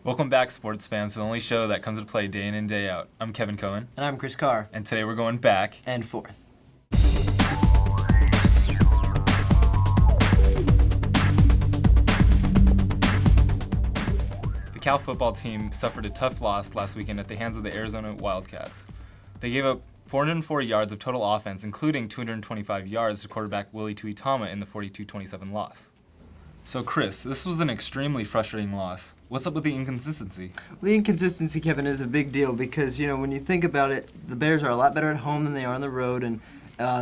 Welcome back, sports fans, to the only show that comes to play day in and day out. I'm Kevin Cohen. And I'm Chris Carr. And today we're going back and forth. The Cal football team suffered a tough loss last weekend at the hands of the Arizona Wildcats. They gave up 404 yards of total offense, including 225 yards to quarterback Willie Tuitama in the 42-27 loss. So, Chris, this was an extremely frustrating loss. What's up with the inconsistency? Well, the inconsistency, Kevin, is a big deal because, when you think about it, the Bears are a lot better at home than they are on the road, and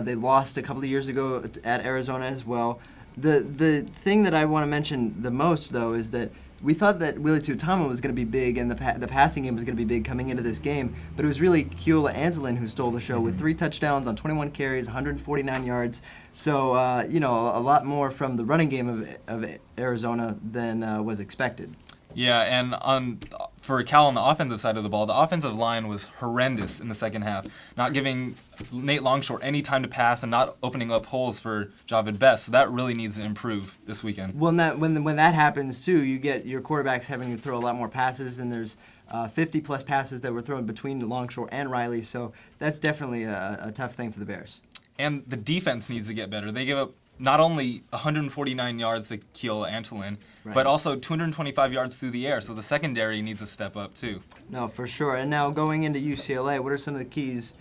they lost a couple of years ago at Arizona as well. The thing that I want to mention the most, though, is that we thought that Willie Tuitama was going to be big and the passing game was going to be big coming into this game, but it was really Keola Anzalin who stole the show with 3 touchdowns on 21 carries, 149 yards. So, a lot more from the running game of Arizona than was expected. Yeah, and for Cal on the offensive side of the ball, the offensive line was horrendous in the second half, not giving Nate Longshore any time to pass and not opening up holes for Javid Best. So that really needs to improve this weekend. Well, when that happens, too, you get your quarterbacks having to throw a lot more passes, and there's 50-plus passes that were thrown between Longshore and Riley. So that's definitely a tough thing for the Bears. And the defense needs to get better. They give up not only 149 yards to Keola Anzalin, right, but also 225 yards through the air. So the secondary needs to step up, too. No, for sure. And now going into UCLA, what are some of the keys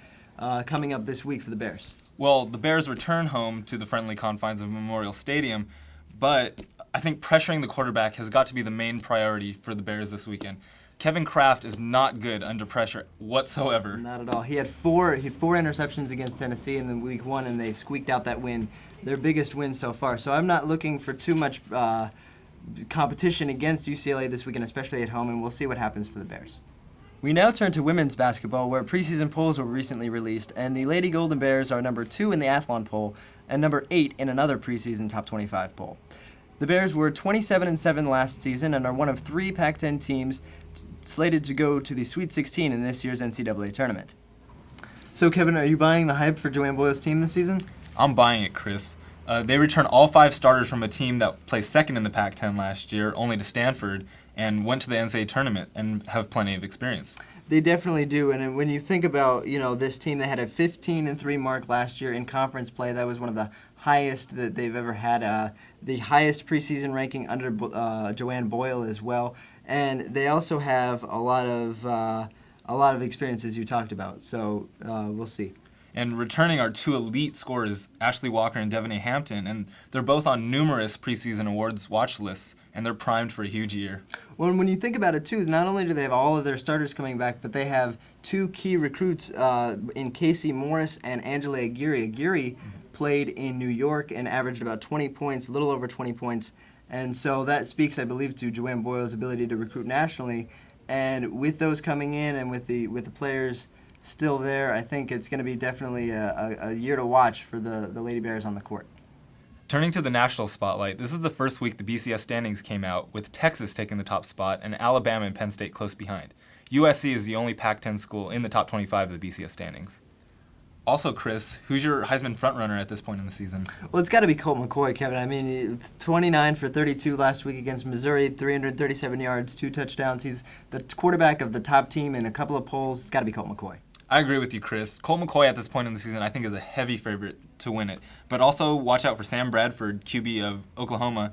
coming up this week for the Bears? Well, the Bears return home to the friendly confines of Memorial Stadium, but I think pressuring the quarterback has got to be the main priority for the Bears this weekend. Kevin Kraft is not good under pressure whatsoever. Not at all. He had four interceptions against Tennessee in the week 1, and they squeaked out that win, their biggest win so far. So I'm not looking for too much competition against UCLA this weekend, especially at home, and we'll see what happens for the Bears. We now turn to women's basketball, where preseason polls were recently released, and the Lady Golden Bears are number 2 in the Athlon poll and number 8 in another preseason top 25 poll. The Bears were 27-7 last season and are one of 3 Pac-10 teams slated to go to the Sweet 16 in this year's NCAA tournament. So, Kevin, are you buying the hype for Joanne Boyle's team this season? I'm buying it, Chris. They return all 5 starters from a team that placed second in the Pac-10 last year, only to Stanford, and went to the NCAA tournament and have plenty of experience. They definitely do, and when you think about this team, they had a 15-3 mark last year in conference play. That was one of the highest that they've ever had, the highest preseason ranking under Joanne Boyle as well. And they also have a lot of experience, as you talked about. So we'll see. And returning are 2 elite scorers, Ashley Walker and Devontae Hampton, and they're both on numerous preseason awards watch lists, and they're primed for a huge year. Well, when you think about it, too, not only do they have all of their starters coming back, but they have 2 key recruits in Casey Morris and Angela Aguirre. Aguirre played in New York and averaged about 20 points, a little over 20 points. And so that speaks, I believe, to Joanne Boyle's ability to recruit nationally. And with those coming in and with the players still there, I think it's going to be definitely a year to watch for the Lady Bears on the court. Turning to the national spotlight, this is the first week the BCS standings came out, with Texas taking the top spot and Alabama and Penn State close behind. USC is the only Pac-10 school in the top 25 of the BCS standings. Also, Chris, who's your Heisman frontrunner at this point in the season? Well, it's got to be Colt McCoy, Kevin. I mean, 29 for 32 last week against Missouri, 337 yards, 2 touchdowns. He's the quarterback of the top team in a couple of polls. It's got to be Colt McCoy. I agree with you, Chris. Colt McCoy at this point in the season, I think, is a heavy favorite to win it. But also watch out for Sam Bradford, QB of Oklahoma.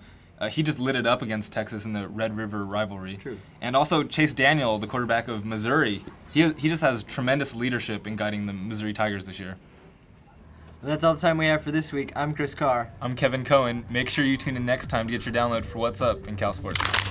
He just lit it up against Texas in the Red River rivalry. True. And also Chase Daniel, the quarterback of Missouri. He just has tremendous leadership in guiding the Missouri Tigers this year. Well, that's all the time we have for this week. I'm Chris Carr. I'm Kevin Cohen. Make sure you tune in next time to get your download for What's Up in Cal Sports.